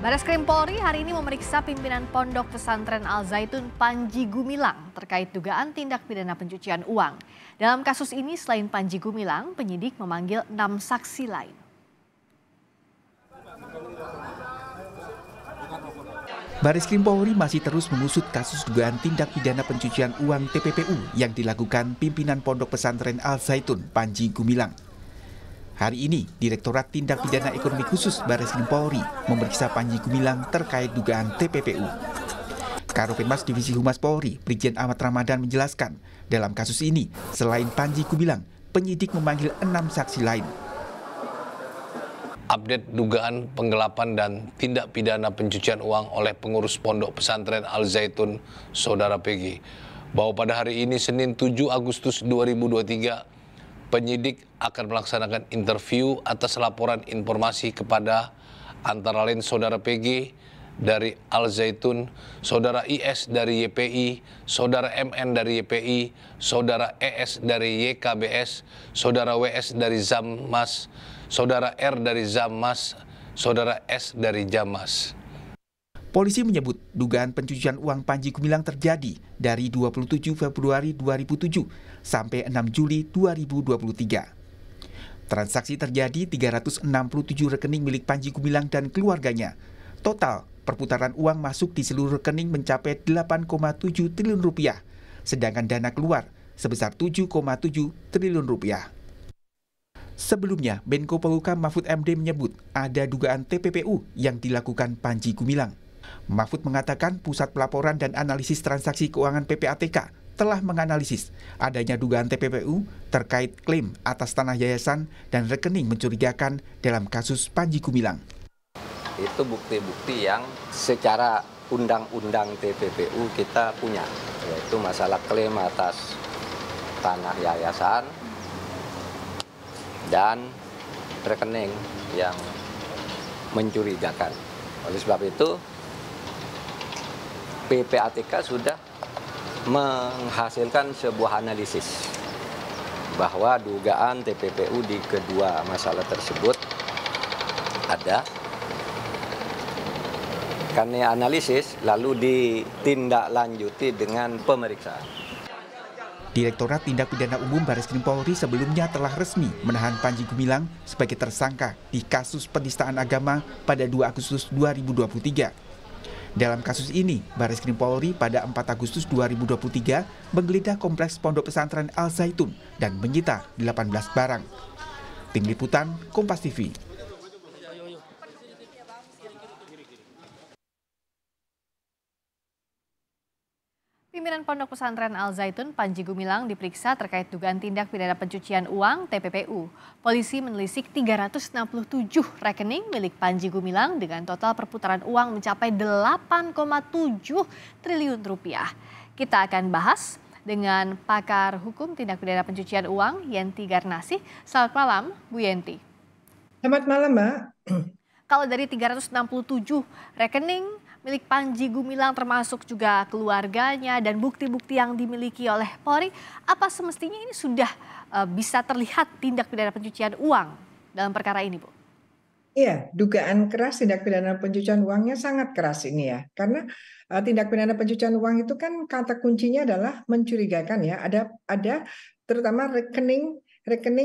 Bareskrim Polri hari ini memeriksa pimpinan Pondok Pesantren Al Zaitun Panji Gumilang terkait dugaan tindak pidana pencucian uang. Dalam kasus ini selain Panji Gumilang, penyidik memanggil 6 saksi lain. Bareskrim Polri masih terus mengusut kasus dugaan tindak pidana pencucian uang TPPU yang dilakukan pimpinan Pondok Pesantren Al Zaitun Panji Gumilang. Hari ini, Direktorat Tindak Pidana Ekonomi Khusus Bareskrim Polri memeriksa Panji Gumilang terkait dugaan TPPU. Karopenmas Divisi Humas Polri, Brigjen Ahmad Ramadan menjelaskan, dalam kasus ini, selain Panji Gumilang, penyidik memanggil 6 saksi lain. Update dugaan penggelapan dan tindak pidana pencucian uang oleh pengurus Pondok Pesantren Al Zaitun, Saudara PG, bahwa pada hari ini Senin 7 Agustus 2023, penyidik akan melaksanakan interview atas laporan informasi kepada antara lain Saudara PG dari Al Zaitun, Saudara IS dari YPI, Saudara MN dari YPI, Saudara ES dari YKBS, Saudara WS dari Zammas, Saudara R dari Zammas, Saudara S dari Jamas. Polisi menyebut dugaan pencucian uang Panji Gumilang terjadi dari 27 Februari 2007 sampai 6 Juli 2023. Transaksi terjadi 367 rekening milik Panji Gumilang dan keluarganya. Total perputaran uang masuk di seluruh rekening mencapai 8,7 triliun rupiah, sedangkan dana keluar sebesar 7,7 triliun rupiah. Sebelumnya, Menko Polhukam Mahfud MD menyebut ada dugaan TPPU yang dilakukan Panji Gumilang. Mahfud mengatakan Pusat Pelaporan dan Analisis Transaksi Keuangan PPATK telah menganalisis adanya dugaan TPPU terkait klaim atas tanah yayasan dan rekening mencurigakan dalam kasus Panji Gumilang. Itu bukti-bukti yang secara undang-undang TPPU kita punya, yaitu masalah klaim atas tanah yayasan dan rekening yang mencurigakan. Oleh sebab itu, PPATK sudah menghasilkan sebuah analisis bahwa dugaan TPPU di kedua masalah tersebut ada. Karena analisis lalu ditindaklanjuti dengan pemeriksaan. Direktorat Tindak Pidana Umum Bareskrim Polri sebelumnya telah resmi menahan Panji Gumilang sebagai tersangka di kasus penistaan agama pada 2 Agustus 2023. Dalam kasus ini, Bareskrim Polri pada 4 Agustus 2023 menggeledah kompleks Pondok Pesantren Al Zaitun dan menyita 18 barang. Tim Liputan, Kompas TV. Pimpinan Pondok Pesantren Al Zaitun Panji Gumilang diperiksa terkait dugaan tindak pidana pencucian uang TPPU. Polisi menelisik 367 rekening milik Panji Gumilang dengan total perputaran uang mencapai 8,7 triliun rupiah. Kita akan bahas dengan pakar hukum tindak pidana pencucian uang Yenti Garnasih. Selamat malam, Bu Yenti. Selamat malam, Mbak. Kalau dari 367 rekening milik Panji Gumilang termasuk juga keluarganya dan bukti-bukti yang dimiliki oleh Polri, apa semestinya ini sudah bisa terlihat tindak pidana pencucian uang dalam perkara ini, Bu? Iya, dugaan keras tindak pidana pencucian uangnya sangat keras ini ya. Karena tindak pidana pencucian uang itu kan kata kuncinya adalah mencurigakan ya. Ada terutama rekening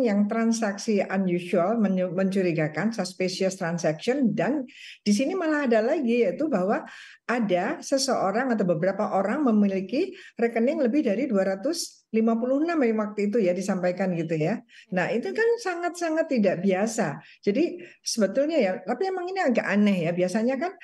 yang transaksi unusual, mencurigakan, suspicious transaction, dan di sini malah ada lagi yaitu bahwa ada seseorang atau beberapa orang memiliki rekening lebih dari 256 yang waktu itu ya disampaikan gitu ya. Nah itu kan sangat-sangat tidak biasa. Jadi sebetulnya ya, tapi emang ini agak aneh ya. Biasanya kan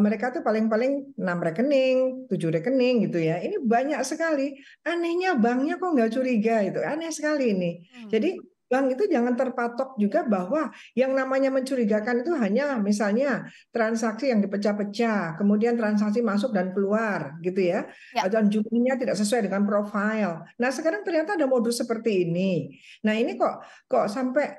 mereka tuh paling-paling 6 rekening, 7 rekening gitu ya. Ini banyak sekali. Anehnya banknya kok nggak curiga itu. Aneh sekali ini. Jadi bank itu jangan terpatok juga bahwa yang namanya mencurigakan itu hanya misalnya transaksi yang dipecah-pecah, kemudian transaksi masuk dan keluar gitu ya, dan jumlahnya tidak sesuai dengan profil. Nah sekarang ternyata ada modus seperti ini. Nah ini kok sampai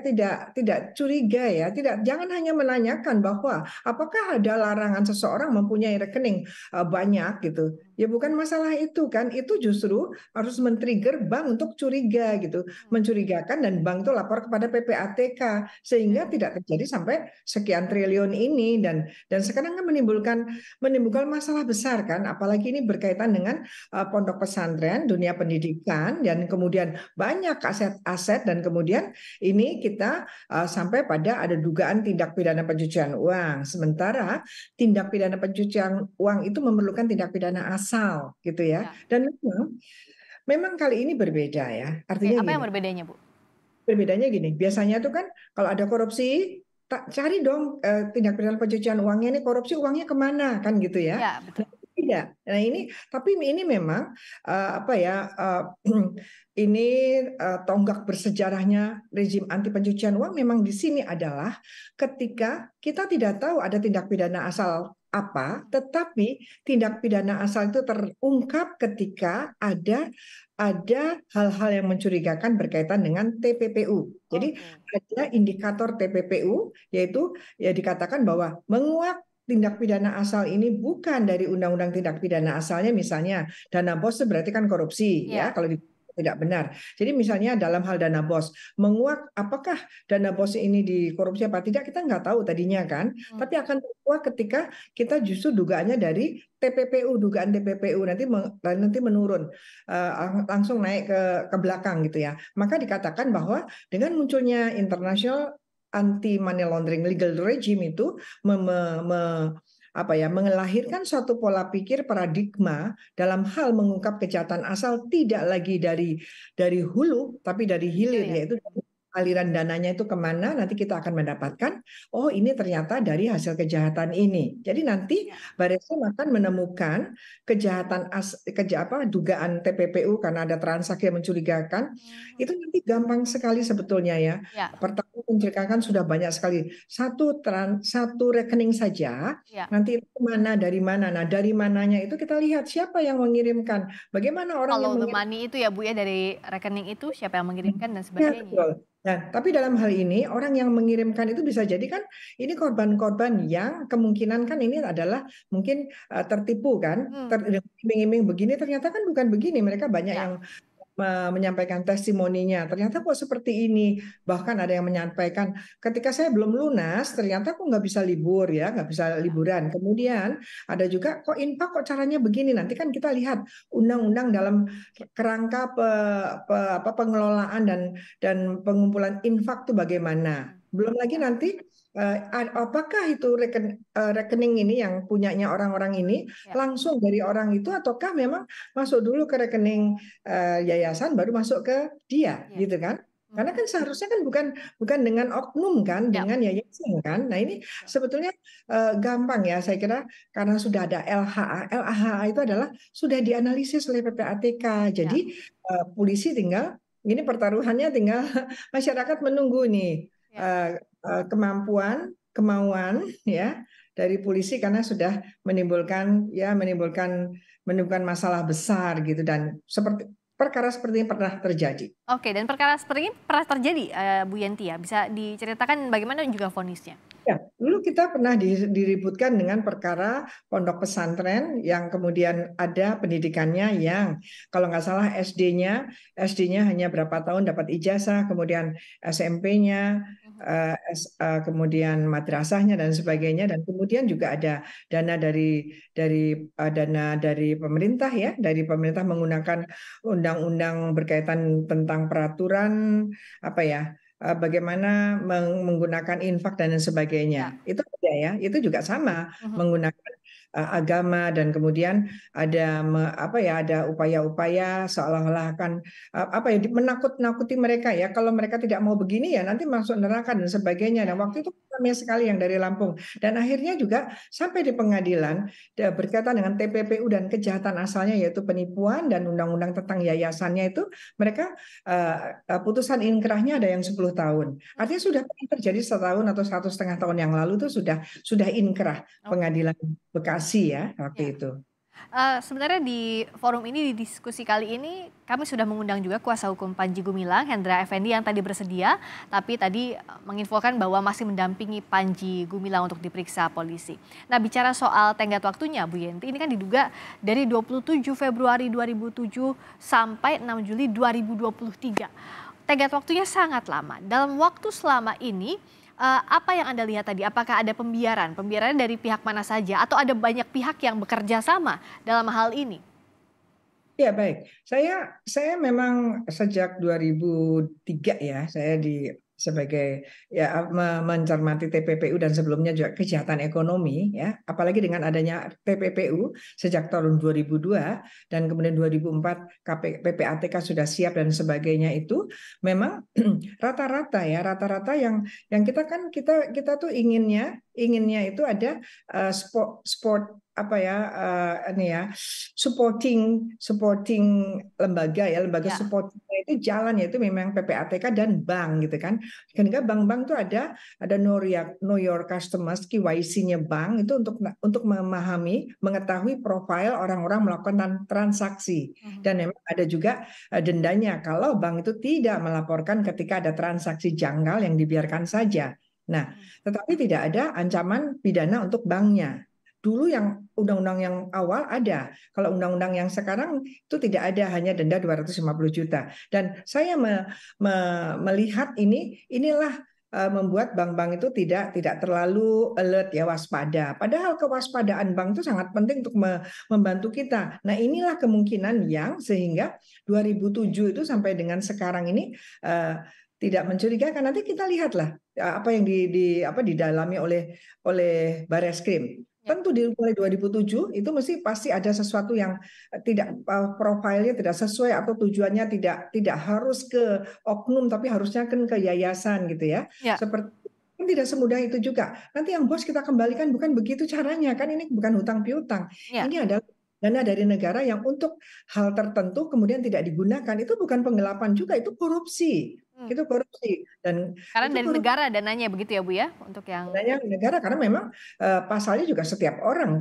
tidak curiga ya, jangan hanya menanyakan bahwa apakah ada larangan seseorang mempunyai rekening banyak gitu. Ya bukan masalah itu kan, itu justru harus men-trigger bank untuk curiga gitu, mencurigakan dan bank itu lapor kepada PPATK sehingga tidak terjadi sampai sekian triliun ini dan sekarang kan menimbulkan masalah besar kan, apalagi ini berkaitan dengan pondok pesantren, dunia pendidikan dan kemudian banyak aset-aset dan kemudian ini kita sampai pada ada dugaan tindak pidana pencucian uang. Sementara tindak pidana pencucian uang itu memerlukan tindak pidana asal gitu ya. Dan memang kali ini berbeda ya. Artinya Apa gini. yang berbedanya, Bu? Berbedanya gini. Biasanya tuh kan kalau ada korupsi cari dong tindak pidana pencucian uangnya, ini korupsi uangnya kemana kan gitu ya. Ya, betul. Tidak. Nah ini memang apa ya ini tonggak bersejarahnya rezim anti pencucian uang memang di sini adalah ketika kita tidak tahu ada tindak pidana asal apa, tetapi tindak pidana asal itu terungkap ketika ada hal-hal yang mencurigakan berkaitan dengan TPPU. Jadi ada indikator TPPU yaitu ya dikatakan bahwa menguap tindak pidana asal ini bukan dari undang-undang tindak pidana asalnya, misalnya dana bos berarti kan korupsi ya kalau tidak benar. Jadi misalnya dalam hal dana bos menguak apakah dana bos ini dikorupsi apa tidak kita nggak tahu tadinya kan, tapi akan terkuak ketika kita justru dugaannya dari TPPU, dugaan TPPU nanti menurun langsung naik ke belakang gitu ya. Maka dikatakan bahwa dengan munculnya internasional anti money laundering legal regime itu mengelahirkan suatu pola pikir paradigma dalam hal mengungkap kejahatan asal tidak lagi dari hulu tapi dari hilir, yaitu aliran dananya itu kemana, nanti kita akan mendapatkan, oh ini ternyata dari hasil kejahatan ini. Jadi nanti Bareskrim akan menemukan dugaan TPPU karena ada transaksi yang mencurigakan, itu nanti gampang sekali sebetulnya ya. Pertama mencurigakan sudah banyak sekali. Satu rekening saja, nanti itu dari mana. Nah dari mananya itu kita lihat siapa yang mengirimkan, bagaimana orang yang mengirimkan. Kalau the money itu ya Bu ya, dari rekening itu siapa yang mengirimkan dan Ya, sebagainya. betul. Nah, tapi dalam hal ini orang yang mengirimkan itu bisa jadi kan ini korban-korban yang kemungkinan kan ini adalah mungkin tertipu kan, iming-iming begini ternyata kan bukan begini. Mereka banyak yang menyampaikan testimoninya, ternyata kok seperti ini. Bahkan ada yang menyampaikan ketika saya belum lunas ternyata kok nggak bisa libur ya, nggak bisa liburan. Kemudian ada juga kok infak kok caranya begini. Nanti kan kita lihat undang-undang dalam kerangka pengelolaan dan pengumpulan infak itu bagaimana. Belum lagi nanti apakah itu rekening ini yang punyanya orang-orang ini langsung dari orang itu ataukah memang masuk dulu ke rekening yayasan baru masuk ke dia gitu kan? Karena kan seharusnya kan bukan dengan oknum kan, dengan yayasan kan. Nah ini sebetulnya gampang ya saya kira karena sudah ada LHA. LHA itu adalah sudah dianalisis oleh PPATK. Jadi polisi tinggal ini pertaruhannya tinggal masyarakat menunggu nih kemauan ya dari polisi karena sudah menimbulkan masalah besar gitu dan perkara seperti ini pernah terjadi. Oke, dan perkara seperti ini pernah terjadi Bu Yanti ya, bisa diceritakan bagaimana juga vonisnya? Ya, dulu kita pernah diributkan dengan perkara pondok pesantren yang kemudian ada pendidikannya yang kalau nggak salah SD-nya hanya berapa tahun dapat ijazah, kemudian SMP-nya, kemudian madrasahnya dan sebagainya, dan kemudian juga ada dana dari pemerintah ya, dari pemerintah menggunakan undang-undang berkaitan tentang peraturan bagaimana menggunakan infak dan sebagainya. Itu ada ya, itu juga sama menggunakan agama dan kemudian ada ada upaya-upaya seolah-olah akan menakut-nakuti mereka ya, kalau mereka tidak mau begini ya nanti masuk neraka dan sebagainya. Dan waktu itu ramai sekali yang dari Lampung dan akhirnya juga sampai di pengadilan berkaitan dengan TPPU dan kejahatan asalnya yaitu penipuan dan undang-undang tentang yayasannya itu mereka putusan inkrahnya ada yang 10 tahun. Artinya sudah terjadi setahun atau 1,5 tahun yang lalu itu sudah inkrah pengadilan Bekasi ya waktu itu. Sebenarnya di forum ini, di diskusi kali ini, kami sudah mengundang juga kuasa hukum Panji Gumilang, Hendra Effendi yang tadi bersedia, tapi tadi menginfokan bahwa masih mendampingi Panji Gumilang untuk diperiksa polisi. Nah, bicara soal tenggat waktunya, Bu Yenti, ini kan diduga dari 27 Februari 2007 sampai 6 Juli 2023. Tenggat waktunya sangat lama. Dalam waktu selama ini, apa yang Anda lihat tadi? Apakah ada pembiaran? Pembiarannya dari pihak mana saja? Atau ada banyak pihak yang bekerja sama dalam hal ini? Ya baik, saya memang sejak 2003 ya, saya sebagai ya mencermati TPPU dan sebelumnya juga kejahatan ekonomi ya, apalagi dengan adanya TPPU sejak tahun 2002 dan kemudian 2004 PPATK sudah siap dan sebagainya, itu memang rata-rata yang kita tuh inginnya itu ada sport apa ya, ini ya, supporting lembaga Ya. supportingnya itu jalan, yaitu memang PPATK dan bank gitu kan. Sehingga bank-bank tuh ada know your customers, KYC-nya bank itu untuk mengetahui profil orang-orang melakukan transaksi. Dan memang ada juga dendanya kalau bank itu tidak melaporkan ketika ada transaksi janggal yang dibiarkan saja. Nah, tetapi tidak ada ancaman pidana untuk banknya. Dulu yang undang-undang yang awal ada. Kalau undang-undang yang sekarang itu tidak ada, hanya denda 250 juta. Dan saya melihat inilah membuat bank-bank itu tidak terlalu alert ya, waspada. Padahal kewaspadaan bank itu sangat penting untuk membantu kita. Nah, inilah kemungkinan yang sehingga 2007 itu sampai dengan sekarang ini tidak mencurigakan. Nanti kita lihatlah apa yang didalami oleh Barreskrim. Tentu di mulai 2007 itu pasti ada sesuatu yang tidak, profilnya tidak sesuai atau tujuannya tidak harus ke oknum tapi harusnya kan ke yayasan gitu ya. Ya. Seperti kan tidak semudah itu juga. Nanti yang bos kita kembalikan, bukan begitu caranya kan, ini bukan hutang piutang. Ya. Ini adalah dana dari negara yang untuk hal tertentu kemudian tidak digunakan. Itu bukan penggelapan juga, itu korupsi. Itu korupsi dan Karena itu dari korupsi. negara dananya begitu ya, Bu ya, untuk yang Dananya negara, karena memang pasalnya juga setiap orang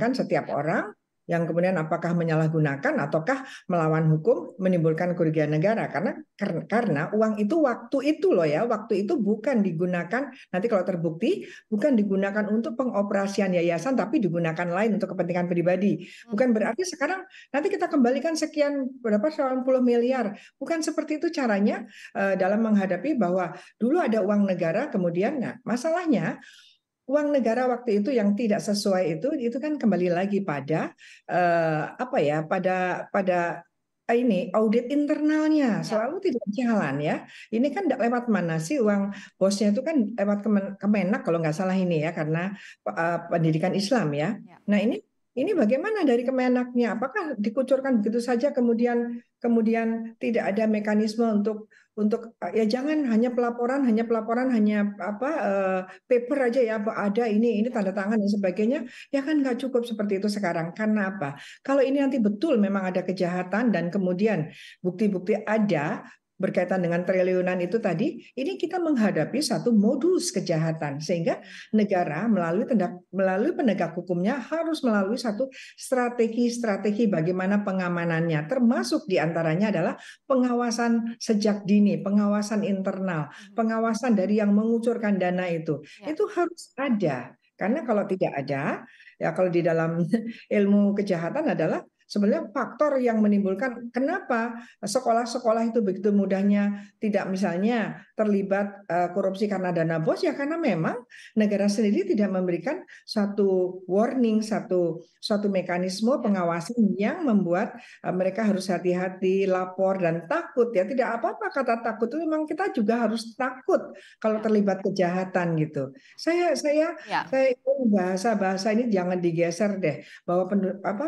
yang kemudian apakah menyalahgunakan ataukah melawan hukum menimbulkan kerugian negara, karena uang itu waktu itu loh ya, waktu itu bukan digunakan nanti kalau terbukti bukan digunakan untuk pengoperasian yayasan tapi digunakan lain untuk kepentingan pribadi. Bukan berarti sekarang nanti kita kembalikan sekian berapa 90 miliar. Bukan seperti itu caranya dalam menghadapi bahwa dulu ada uang negara kemudian. Nah, masalahnya uang negara waktu itu yang tidak sesuai itu kan kembali lagi pada pada ini audit internalnya selalu tidak jalan ya. Ini kan lewat mana sih uang bosnya, itu kan lewat Kemenak kalau nggak salah ini ya, karena pendidikan Islam ya. Nah, ini bagaimana dari Kemenaknya? Apakah dikucurkan begitu saja kemudian tidak ada mekanisme untuk ya jangan hanya pelaporan hanya paper aja ya, ada ini tanda tangan dan sebagainya, ya kan nggak cukup seperti itu sekarang. Karena apa? Kalau ini nanti betul memang ada kejahatan dan kemudian bukti-bukti ada berkaitan dengan triliunan itu tadi, ini kita menghadapi satu modus kejahatan, sehingga negara melalui penegak hukumnya harus melalui satu strategi bagaimana pengamanannya, termasuk diantaranya adalah pengawasan sejak dini, pengawasan internal, pengawasan dari yang mengucurkan dana itu harus ada. Karena kalau tidak ada, ya kalau di dalam ilmu kejahatan adalah sebenarnya faktor yang menimbulkan kenapa sekolah-sekolah itu begitu mudahnya tidak misalnya terlibat korupsi karena dana bos, ya karena memang negara sendiri tidak memberikan satu warning, satu mekanisme pengawasan yang membuat mereka harus hati-hati, lapor dan takut ya. Tidak apa-apa kata takut itu, memang kita juga harus takut kalau terlibat kejahatan gitu. Saya bahasa ini jangan digeser deh, bahwa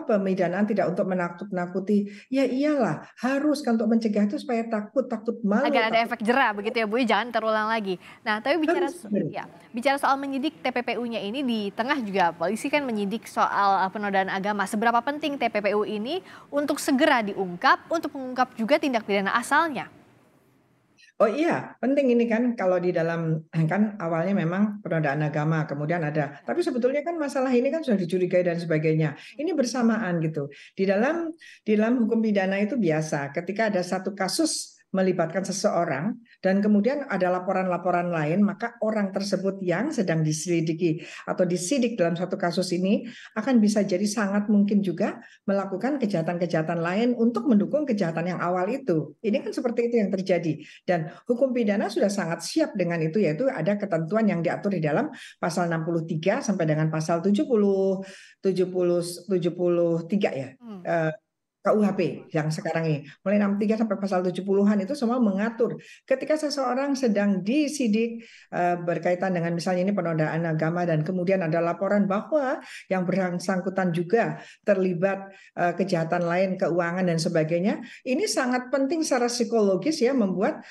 pemidanaan tidak untuk menakut-nakuti. Ya iyalah, harus kan untuk mencegah itu supaya takut malu. agar ada efek jera begitu ya Bu, jangan terulang lagi. Nah, tapi bicara soal menyidik TPPU-nya ini, di tengah juga polisi kan menyidik soal penodaan agama. Seberapa penting TPPU ini untuk segera diungkap, untuk mengungkap juga tindak pidana asalnya? Oh iya, penting ini kan kalau di dalam kan awalnya memang penodaan agama, kemudian ada, tapi sebetulnya kan masalah ini kan sudah dicurigai dan sebagainya. Ini bersamaan gitu. Di dalam hukum pidana itu biasa, ketika ada satu kasus melibatkan seseorang dan kemudian ada laporan-laporan lain, maka orang tersebut yang sedang diselidiki atau disidik dalam satu kasus ini akan bisa jadi sangat mungkin juga melakukan kejahatan-kejahatan lain untuk mendukung kejahatan yang awal itu. Ini kan seperti itu yang terjadi. Dan hukum pidana sudah sangat siap dengan itu, yaitu ada ketentuan yang diatur di dalam pasal 63 sampai dengan pasal 73 ya. KUHP yang sekarang ini, mulai 63 sampai pasal 70-an itu semua mengatur ketika seseorang sedang disidik berkaitan dengan misalnya ini penodaan agama dan kemudian ada laporan bahwa yang bersangkutan juga terlibat kejahatan lain, keuangan dan sebagainya. Ini sangat penting secara psikologis ya, membuat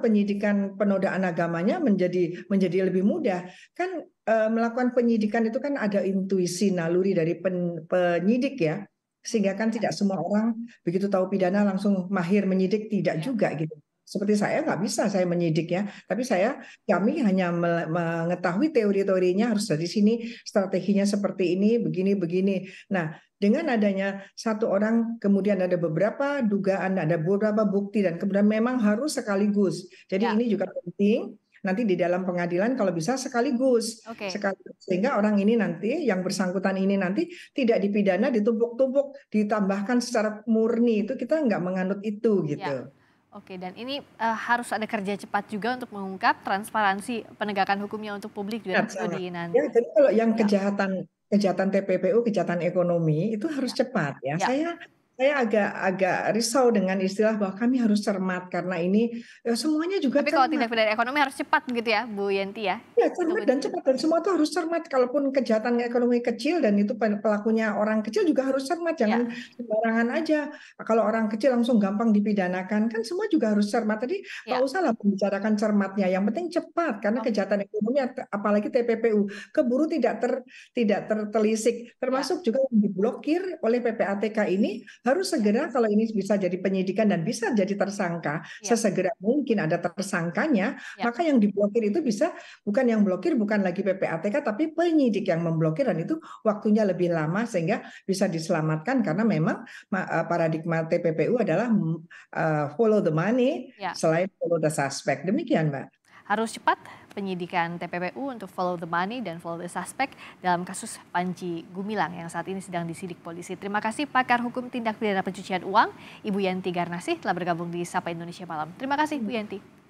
penyidikan penodaan agamanya menjadi lebih mudah. Kan melakukan penyidikan itu kan ada intuisi naluri dari penyidik ya, sehingga kan tidak semua orang begitu tahu pidana langsung mahir menyidik, tidak juga gitu. Seperti saya nggak bisa saya menyidik ya, tapi kami hanya mengetahui teori-teorinya harus dari sini, strateginya seperti ini, begini. Nah, dengan adanya satu orang, kemudian ada beberapa dugaan, ada beberapa bukti, dan kemudian memang harus sekaligus. Jadi ini juga penting. Nanti di dalam pengadilan kalau bisa sekaligus, sehingga orang ini nanti yang bersangkutan ini nanti tidak dipidana ditumpuk-tumpuk, ditambahkan secara murni, itu kita nggak menganut itu gitu. Oke, dan ini harus ada kerja cepat juga untuk mengungkap transparansi penegakan hukumnya untuk publik juga nanti. Ya, jadi kalau yang kejahatan TPPU, kejahatan ekonomi itu harus cepat ya. Saya agak risau dengan istilah bahwa kami harus cermat karena ini semuanya juga Tapi kalau tindak pidana ekonomi harus cepat begitu ya, Bu Yenti ya? Ya, cermat dan cepat, dan semua itu harus cermat. Kalaupun kejahatan ekonomi kecil dan itu pelakunya orang kecil juga harus cermat, jangan sembarangan aja. Kalau orang kecil langsung gampang dipidanakan, kan semua juga harus cermat. Tadi nggak usah lah membicarakan cermatnya, yang penting cepat karena kejahatan ekonomi apalagi TPPU keburu tidak tertelisik, termasuk juga yang diblokir oleh PPATK ini harus segera, kalau ini bisa jadi penyidikan dan bisa jadi tersangka, sesegera mungkin ada tersangkanya, maka yang diblokir itu bisa bukan yang blokir, bukan lagi PPATK, tapi penyidik yang memblokir, dan itu waktunya lebih lama sehingga bisa diselamatkan karena memang paradigma TPPU adalah follow the money selain follow the suspect. Demikian, Mbak. Harus cepat penyidikan TPPU untuk follow the money dan follow the suspect dalam kasus Panji Gumilang yang saat ini sedang disidik polisi. Terima kasih pakar hukum tindak pidana pencucian uang, Ibu Yanti Garnasih telah bergabung di Sapa Indonesia Malam. Terima kasih Bu Yanti.